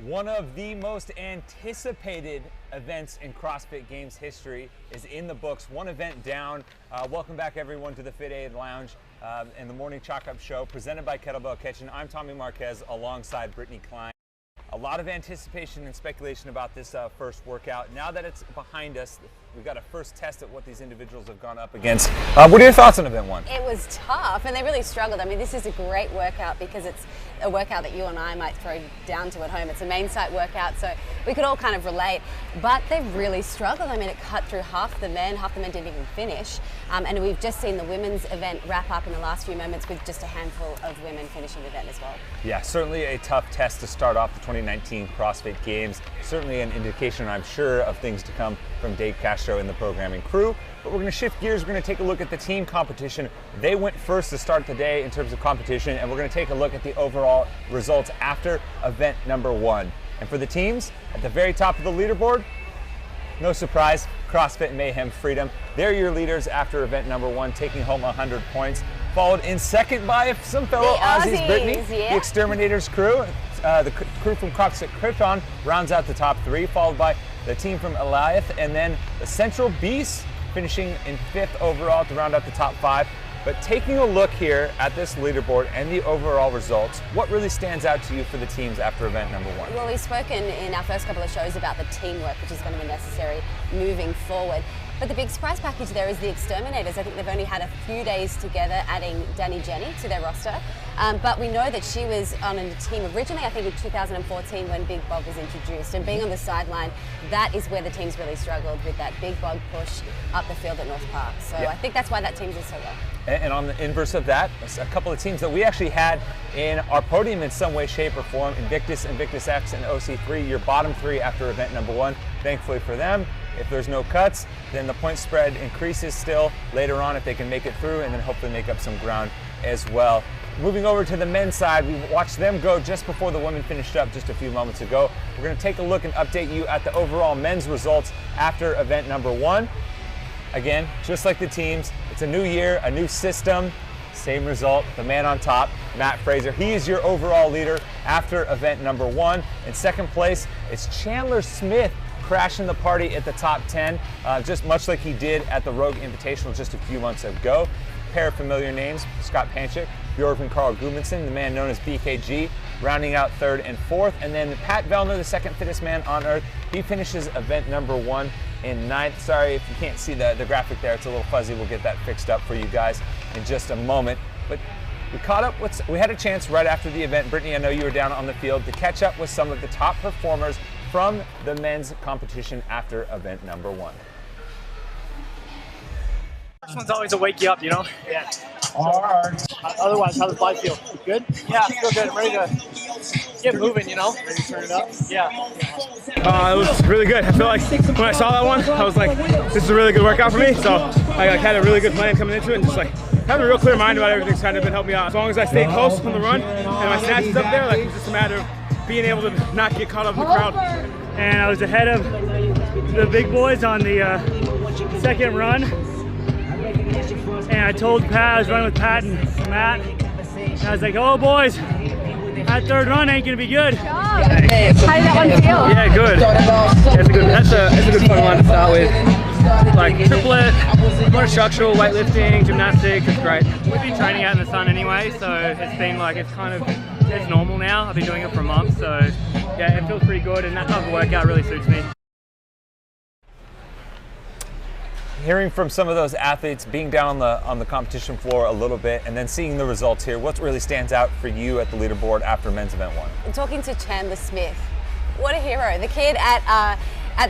One of the most anticipated events in CrossFit Games history is in the books, one event down. Welcome back everyone to the Fit Aid Lounge and the Morning Chalk Up Show presented by Kettlebell Kitchen. I'm Tommy Marquez alongside Brittany Klein. A lot of anticipation and speculation about this first workout. Now that it's behind us, we've got a first test at what these individuals have gone up against. What are your thoughts on event one? It was tough and they really struggled. I mean, this is a great workout because it's a workout that you and I might throw down to at home. It's a main site workout, so we could all kind of relate, but they really struggled. I mean, it cut through half the men didn't even finish. And we've just seen the women's event wrap up in the last few moments with just a handful of women finishing the event as well. Yeah, certainly a tough test to start off the 2019 CrossFit Games. Certainly an indication, I'm sure, of things to come from Dave Castro and the programming crew. But we're going to shift gears. We're going to take a look at the team competition. They went first to start the day in terms of competition, and we're going to take a look at the overall results after event number one. And for the teams, at the very top of the leaderboard, no surprise, CrossFit Mayhem Freedom. They're your leaders after event number one, taking home 100 points. Followed in second by some fellow Aussies, Brittany. Yeah. The Exterminators crew. The crew from CrossFit Krypton rounds out the top three, followed by the team from Eliath, and then the Central Beasts finishing in fifth overall to round out the top five. But taking a look here at this leaderboard and the overall results, what really stands out to you for the teams after event number one? Well, we've spoken in our first couple of shows about the teamwork, which is going to be necessary moving forward. But the big surprise package there is the Exterminators. I think they've only had a few days together, adding Danny Jenny to their roster. But we know that she was on a team originally, I think in 2014 when Big Bob was introduced. And being on the sideline, that is where the teams really struggled with that Big Bob push up the field at North Park. So yeah. I think that's why that team did so well. And on the inverse of that, a couple of teams that we actually had in our podium in some way, shape, or form, Invictus, Invictus X, and OC3, your bottom three after event number one. Thankfully for them, if there's no cuts, then the point spread increases still later on if they can make it through, and then hopefully make up some ground as well. Moving over to the men's side, we watched them go just before the women finished up just a few moments ago. We're going to take a look and update you at the overall men's results after event number one. Again, just like the teams, it's a new year, a new system, same result. The man on top, Matt Fraser, he is your overall leader after event number one. In second place, it's Chandler Smith crashing the party at the top 10, just much like he did at the Rogue Invitational just a few months ago. Pair of familiar names, Scott Panchik, Bjork and Carl Gudmundsson, the man known as BKG, rounding out third and fourth. And then Pat Vellner, the second fittest man on earth, he finishes event number one in ninth. Sorry if you can't see the graphic there, it's a little fuzzy. We'll get that fixed up for you guys in just a moment. But we caught up with, we had a chance right after the event, Brittany, I know you were down on the field, to catch up with some of the top performers from the men's competition after event number one. First one's always a wake you up, you know? Yeah. Otherwise, how does the body feel? Good? Yeah, I feel good. I'm ready to get moving, you know? Ready to turn it up? Yeah. It was really good. I feel like when I saw that one, I was like, this is a really good workout for me. So I had a really good plan coming into it, and just like having a real clear mind about everything's kind of been helping me out. As long as I stay close on the run and my snatch is up there, like it's just a matter of being able to not get caught up in the crowd. And I was ahead of the big boys on the second run. And I told Pat, I was running with Pat and Matt, and I was like, oh boys, that third run ain't gonna be good. How did that one feel? Yeah, good. That's a good fun one to start with. Like triplet, more structural, weightlifting, gymnastics, it's great. We've been training out in the sun anyway, so it's been like, it's normal now. I've been doing it for a month, so yeah, it feels pretty good, and that type of workout really suits me. Hearing from some of those athletes, being down on the competition floor a little bit, and then seeing the results here, what really stands out for you at the leaderboard after men's event one? I'm talking to Chandler Smith. What a hero. The kid at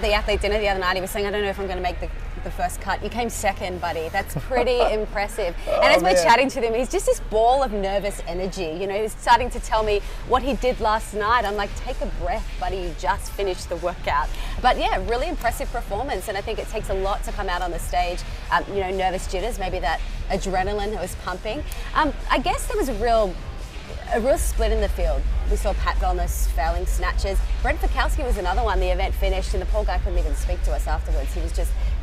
the athlete dinner the other night, he was saying, I don't know if I'm going to make the first cut. You came second, buddy. That's pretty impressive. And as we're chatting to him, he's just this ball of nervous energy. You know, he's starting to tell me what he did last night. I'm like, take a breath, buddy. You just finished the workout. But yeah, really impressive performance. And I think it takes a lot to come out on the stage. You know, nervous jitters, maybe that adrenaline that was pumping. I guess there was a real split in the field. We saw Pat Vellner failing snatches. Brent Fikowski was another one. The event finished and the poor guy couldn't even speak to us afterwards.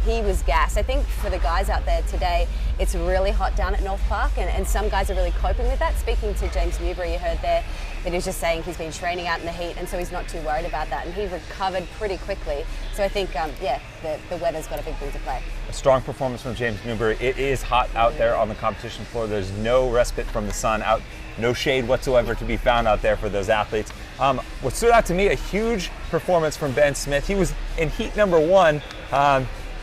he was gassed. I think for the guys out there today, it's really hot down at North Park, and some guys are really coping with that. Speaking to James Newbury, you heard there that he was just saying he's been training out in the heat, and so he's not too worried about that, and he recovered pretty quickly. So I think, yeah, the weather's got a big thing to play. A strong performance from James Newbury. It is hot out there on the competition floor. There's no respite from the sun out, no shade whatsoever to be found out there for those athletes. What stood out to me, a huge performance from Ben Smith. He was in heat number 1.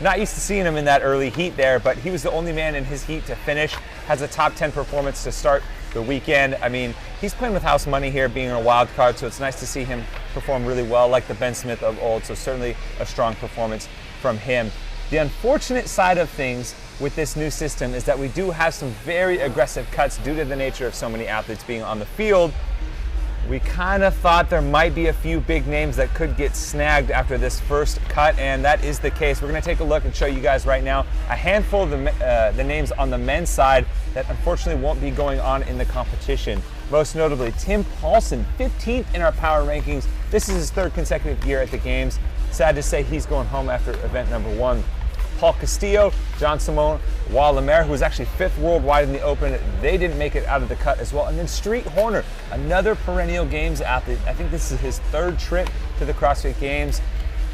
Not used to seeing him in that early heat there, but he was the only man in his heat to finish. Has a top 10 performance to start the weekend. I mean, he's playing with house money here, being a wild card, so it's nice to see him perform really well like the Ben Smith of old, so certainly a strong performance from him. The unfortunate side of things with this new system is that we do have some very aggressive cuts due to the nature of so many athletes being on the field. We kind of thought there might be a few big names that could get snagged after this first cut, and that is the case. We're going to take a look and show you guys right now a handful of the names on the men's side that unfortunately won't be going on in the competition. Most notably, Tim Paulson, 15th in our power rankings. This is his 3rd consecutive year at the Games. Sad to say he's going home after event number 1. Paul Castillo, John Simone, Lemaire, who was actually 5th worldwide in the Open. They didn't make it out of the cut as well. And then Street Horner, another perennial Games athlete. I think this is his 3rd trip to the CrossFit Games.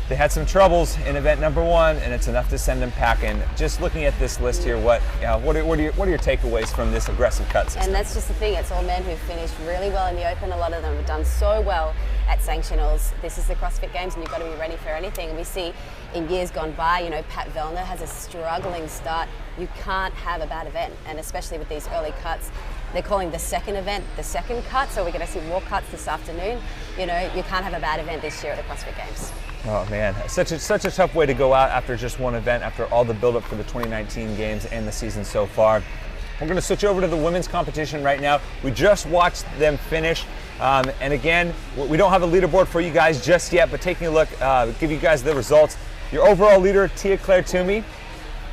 They had some troubles in event number 1, and it's enough to send them packing. Just looking at this list here, what are your takeaways from this aggressive cut system? And that's just the thing, it's all men who finished really well in the Open. A lot of them have done so well at sanctionals. This is the CrossFit Games, and you've got to be ready for anything. And we see in years gone by, you know, Pat Vellner has a struggling start. You can't have a bad event, and especially with these early cuts. They're calling the second event the second cut, so we're going to see more cuts this afternoon. You know, you can't have a bad event this year at the CrossFit Games. Oh man, such a tough way to go out after just one event, after all the build-up for the 2019 Games and the season so far. We're going to switch over to the women's competition right now. We just watched them finish, and again, we don't have a leaderboard for you guys just yet, but taking a look, give you guys the results. Your overall leader, Tia Claire Toomey.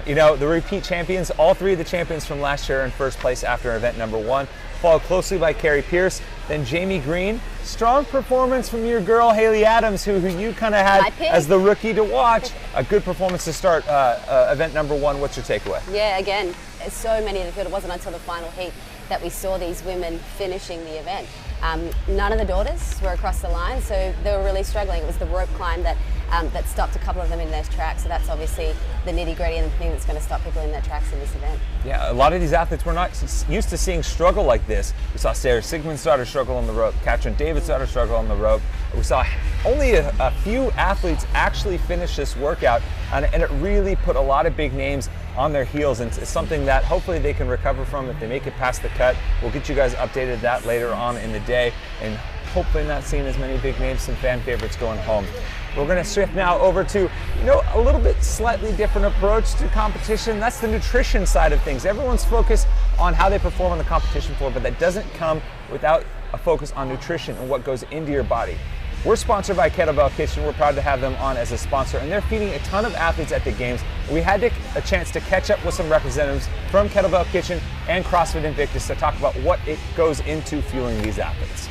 You know, the repeat champions, all 3 of the champions from last year are in 1st place after event number 1, followed closely by Carrie Pierce, then Jamie Green. Strong performance from your girl, Haley Adams, who you kind of had as the rookie to watch. A good performance to start event number 1. What's your takeaway? Yeah, again, so many in the field. It wasn't until the final heat that we saw these women finishing the event. None of the daughters were across the line, so they were really struggling. It was the rope climb that stopped a couple of them in their tracks, so that's obviously the nitty-gritty and the thing that's going to stop people in their tracks in this event. Yeah, a lot of these athletes we're not used to seeing struggle like this. We saw Sarah Sigmundsdottir struggle on the rope, Katrin Davidsdottir struggle on the rope. We saw only a few athletes actually finish this workout, and it really put a lot of big names on their heels, and it's something that hopefully they can recover from if they make it past the cut. We'll get you guys updated that later on in the day, and hopefully not seeing as many big names and fan favorites going home. We're going to shift now over to, you know, a little bit slightly different approach to competition. That's the nutrition side of things. Everyone's focused on how they perform on the competition floor, but that doesn't come without a focus on nutrition and what goes into your body. We're sponsored by Kettlebell Kitchen. We're proud to have them on as a sponsor, and they're feeding a ton of athletes at the Games. We had a chance to catch up with some representatives from Kettlebell Kitchen and CrossFit Invictus to talk about what it goes into fueling these athletes.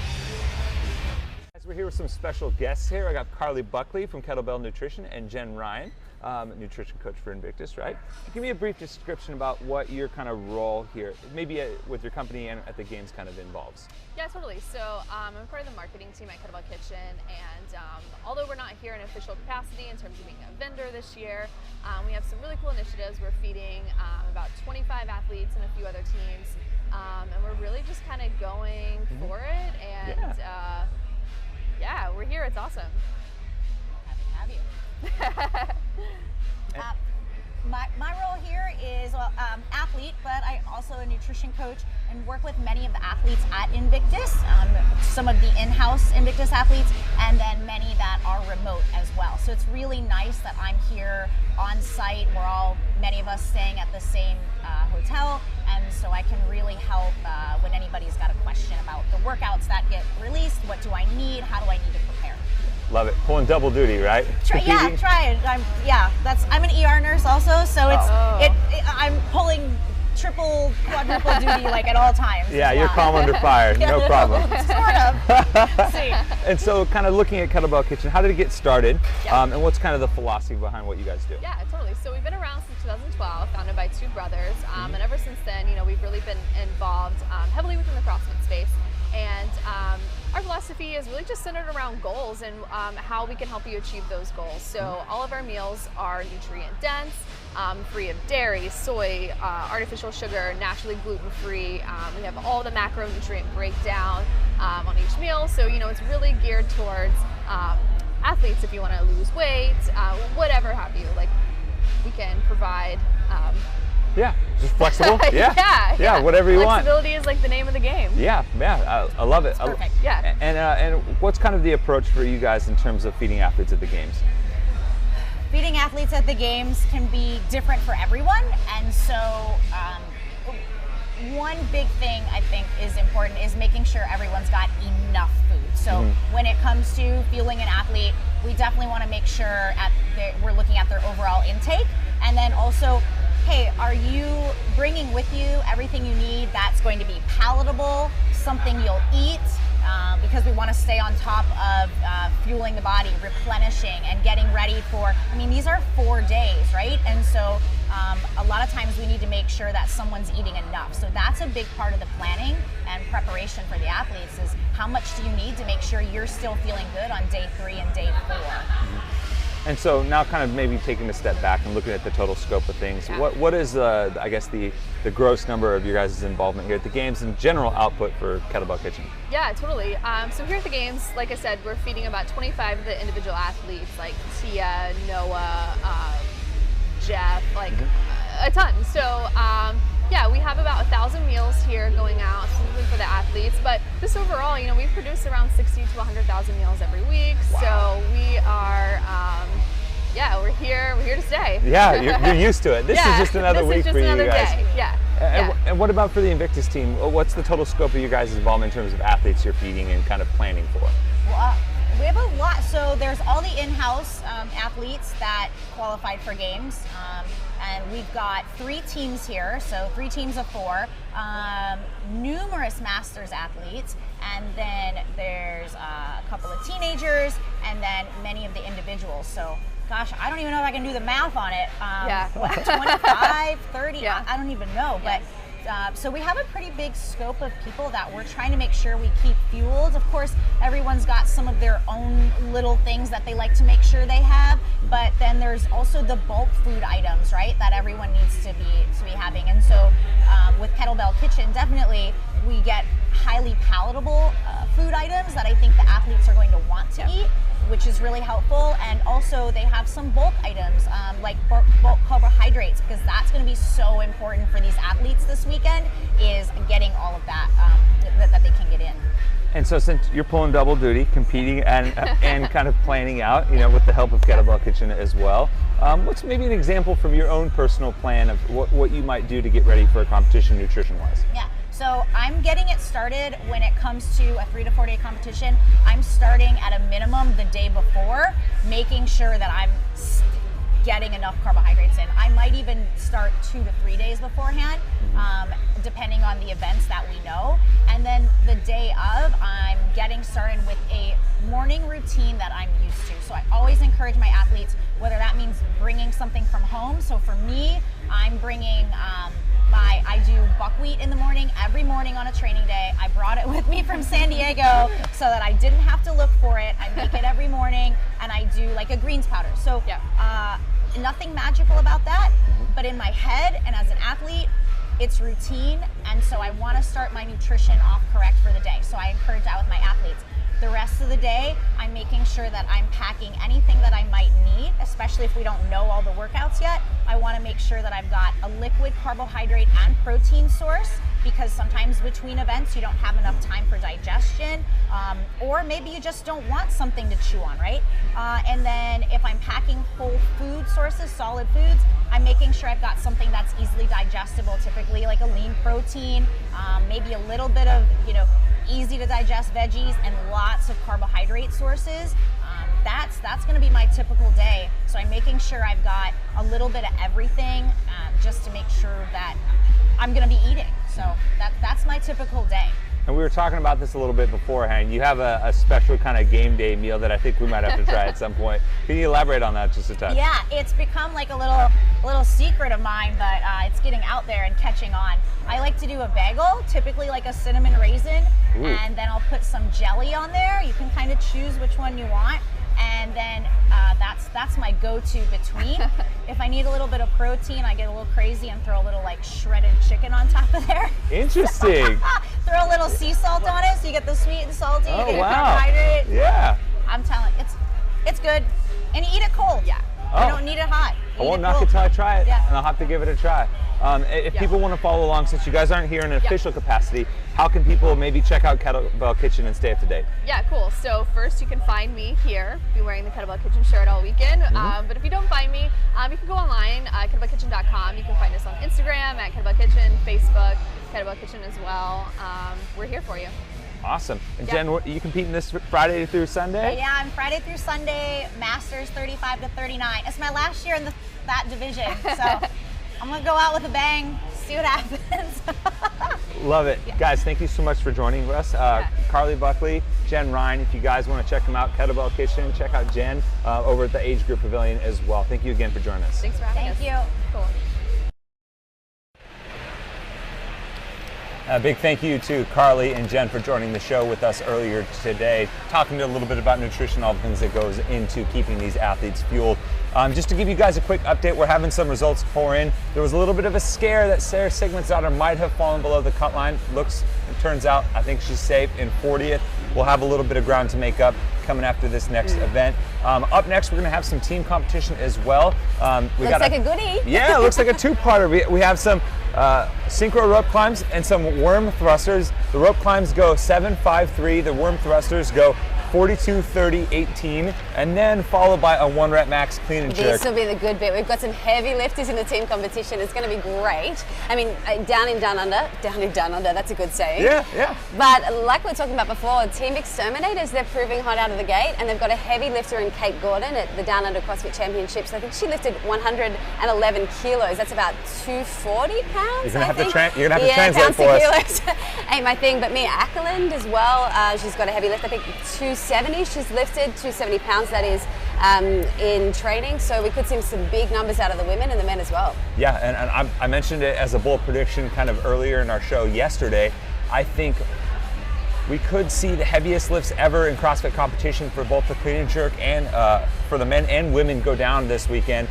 We're here with some special guests here. I got Carly Buckley from Kettlebell Nutrition and Jen Ryan, nutrition coach for Invictus, right? Give me a brief description about what your kind of role here, maybe with your company and at the Games, kind of involves. Yeah, totally. So I'm part of the marketing team at Kettlebell Kitchen, and although we're not here in official capacity in terms of being a vendor this year, we have some really cool initiatives. We're feeding about 25 athletes and a few other teams, and we're really just kind of going for it, and yeah, we're here. It's awesome. Happy to have you. My role here is athlete, but I also a nutrition coach and work with many of the athletes at Invictus, some of the in-house Invictus athletes, and then many that are remote as well. So it's really nice that I'm here on site. Many of us staying at the same hotel, and so I can really help when anybody's got a question about the workouts that get released. What do I need? How do I need to prepare? Love it. Pulling double duty, right? Yeah, try it. I'm an ER nurse also, so it's I'm pulling triple, quadruple duty like at all times. Yeah, you're calm under fire, no problem. Sort of. See. And so kind of looking at Kettlebell Kitchen, how did it get started? Yeah. And what's kind of the philosophy behind what you guys do? Yeah, totally. So we've been around since 2012, founded by two brothers, and ever since then, you know, we've really been involved heavily within the CrossFit space. And our philosophy is really just centered around goals and how we can help you achieve those goals. So all of our meals are nutrient dense, free of dairy, soy, artificial sugar, naturally gluten-free. We have all the macronutrient breakdown on each meal. So, you know, it's really geared towards athletes if you want to lose weight, whatever have you. Like, we can provide Yeah, just flexible. yeah, whatever you want. Flexibility is like the name of the game. Yeah, I love it. Perfect. Yeah. And what's kind of the approach for you guys in terms of feeding athletes at the games? Feeding athletes at the games can be different for everyone, and so one big thing I think is important is making sure everyone's got enough food. So when it comes to fueling an athlete, we definitely want to make sure we're looking at their overall intake, and then also, hey, are you bringing with you everything you need that's going to be palatable, something you'll eat, because we want to stay on top of fueling the body, replenishing, and getting ready for, I mean, these are 4 days, right? And so a lot of times we need to make sure that someone's eating enough. So that's a big part of the planning and preparation for the athletes is how much do you need to make sure you're still feeling good on day 3 and day 4. And so now kind of maybe taking a step back and looking at the total scope of things, what is, I guess, the gross number of your guys' involvement here at the games and general output for Kettlebell Kitchen? Yeah, totally. So here at the games, like I said, we're feeding about 25 of the individual athletes, like Tia, Noah, Jeff, like a ton. So yeah, we have about 1,000 meals here going out for the athletes, but just overall, you know, we produce around 60 to 100,000 meals every week. Wow. So we are, yeah, we're here to stay. Yeah, you're used to it. This is just another week for you guys. Day. Yeah. And what about for the Invictus team? What's the total scope of you guys' involvement in terms of athletes you're feeding and kind of planning for? Well, we have a lot. So there's all the in-house athletes that qualified for games. And we've got 3 teams here, so 3 teams of 4, numerous masters athletes, and then there's a couple of teenagers, and then many of the individuals. So, gosh, I don't even know if I can do the math on it. 25, 30, Yeah. I don't even know. But so we have a pretty big scope of people that we're trying to make sure we keep fueled. Of course, everyone's got some of their own little things that they like to make sure they have, but then there's also the bulk food items, right, that everyone needs to be having. And so with Kettlebell Kitchen, definitely we get highly palatable food items that I think the athletes are going to want to eat, which is really helpful. And also they have some bulk items like bulk carbohydrates, because that's going to be so important for these athletes this weekend, is getting all of that that they can get in. And so since you're pulling double duty, competing and kind of planning out, you know, with the help of Kettlebell Kitchen as well, what's maybe an example from your own personal plan of what you might do to get ready for a competition nutrition-wise? Yeah. So I'm getting it started when it comes to a 3 to 4 day competition. I'm starting at a minimum the day before, making sure that I'm getting enough carbohydrates in. I might even start 2 to 3 days beforehand, depending on the events that we know. And then the day of, I'm getting started with a morning routine that I'm used to. So I always encourage my athletes, whether that means bringing something from home. So for me, I'm bringing I do buckwheat in the morning, every morning on a training day. I brought it with me from San Diego so that I didn't have to look for it. I make it every morning, and I do like a greens powder. So nothing magical about that, but in my head and as an athlete, it's routine, and so I want to start my nutrition off correct for the day. So I encourage that with my athletes. The rest of the day, I'm making sure that I'm packing anything that I might need, especially if we don't know all the workouts yet. I want to make sure that I've got a liquid carbohydrate and protein source, because sometimes between events you don't have enough time for digestion, or maybe you just don't want something to chew on, right? And then if I'm packing whole food sources, solid foods, I'm making sure I've got something that's easily digestible, typically like a lean protein, maybe a little bit of, easy to digest veggies, and lots of carbohydrate sources. That's going to be my typical day. So I'm making sure I've got a little bit of everything, just to make sure that I'm going to be eating. So that's my typical day. And we were talking about this a little bit beforehand. You have a special kind of game day meal that I think we might have to try at some point. Can you elaborate on that just a touch? Yeah, it's become like a little secret of mine, but it's getting out there and catching on. I like to do a bagel, typically like a cinnamon raisin, and then I'll put some jelly on there. You can kind of choose which one you want. And then that's my go-to between. If I need a little bit of protein, I get a little crazy and throw a little like shredded chicken on top of there. Interesting. Throw a little sea salt on it, so you get the sweet and salty. Oh, you get wow. carbohydrate. Yeah. I'm telling you, it's good, and you eat it cold. Yeah. You don't need it hot. I won't knock it till I try it, Yeah. and I'll have to give it a try. If people want to follow along, since you guys aren't here in an official capacity, how can people maybe check out Kettlebell Kitchen and stay up to date? Yeah, cool. So first you can find me here. I'll be wearing the Kettlebell Kitchen shirt all weekend. But if you don't find me, you can go online, kettlebellkitchen.com. You can find us on Instagram at Kettlebell Kitchen, Facebook, Kettlebell Kitchen as well. We're here for you. Awesome. And Jen, you competing this Friday through Sunday? Yeah, I'm Friday through Sunday, Masters 35 to 39. It's my last year in that division, so I'm gonna go out with a bang, see what happens. Love it. Guys, thank you so much for joining us. Carly Buckley, Jen Ryan, if you guys want to check them out, Kettlebell Kitchen, check out Jen over at the Age Group Pavilion as well. Thank you again for joining us. Thanks for having us. Thank you. Cool. A big thank you to Carly and Jen for joining the show with us earlier today, talking a little bit about nutrition, all the things that goes into keeping these athletes fueled. Just to give you guys a quick update, we're having some results pour in. There was a little bit of a scare that Sarah Sigmund's daughter might have fallen below the cut line. It turns out, I think she's safe in 40th. We'll have a little bit of ground to make up coming after this next event. Up next, we're going to have some team competition as well. Looks like a goodie. Yeah, it looks like a two-parter. We have some synchro rope climbs and some worm thrusters. The rope climbs go 7-5-3. The worm thrusters go 42-30-18, and then followed by a 1-rep max clean and jerk. This will be the good bit. We've got some heavy lifters in the team competition. It's going to be great. I mean, down in down under, that's a good saying. Yeah. But like we were talking about before, Team Exterminators, they're proving hot out of the gate, and they've got a heavy lifter in Kate Gordon at the Down Under CrossFit Championships. I think she lifted 111 kilos. That's about 240 pounds. You're going to have to translate for us. Kilos ain't my thing. But Mia Ackerland as well, she's got a heavy lift. I think 270 she's lifted, 270 pounds that is, in training. So we could see some big numbers out of the women and the men as well. Yeah, and I mentioned it as a bold prediction kind of earlier in our show yesterday. I think we could see the heaviest lifts ever in CrossFit competition for both the clean and jerk and for the men and women go down this weekend.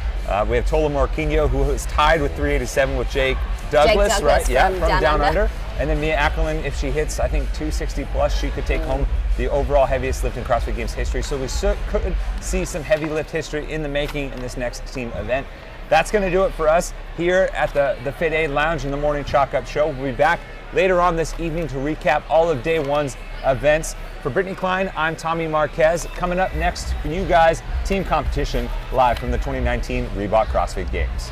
We have Tola Morquinho, who is tied with 387 with Jake Douglas, right? From Down Under. And then Mia Ackerland, if she hits, I think 260 plus, she could take home the overall heaviest lift in CrossFit Games history. So we could see some heavy lift history in the making in this next team event. That's going to do it for us here at the Fit Aid Lounge in the Morning Chalk Up Show. We'll be back later on this evening to recap all of day one's events. For Brittany Klein, I'm Tommy Marquez. Coming up next for you guys, team competition live from the 2019 Reebok CrossFit Games.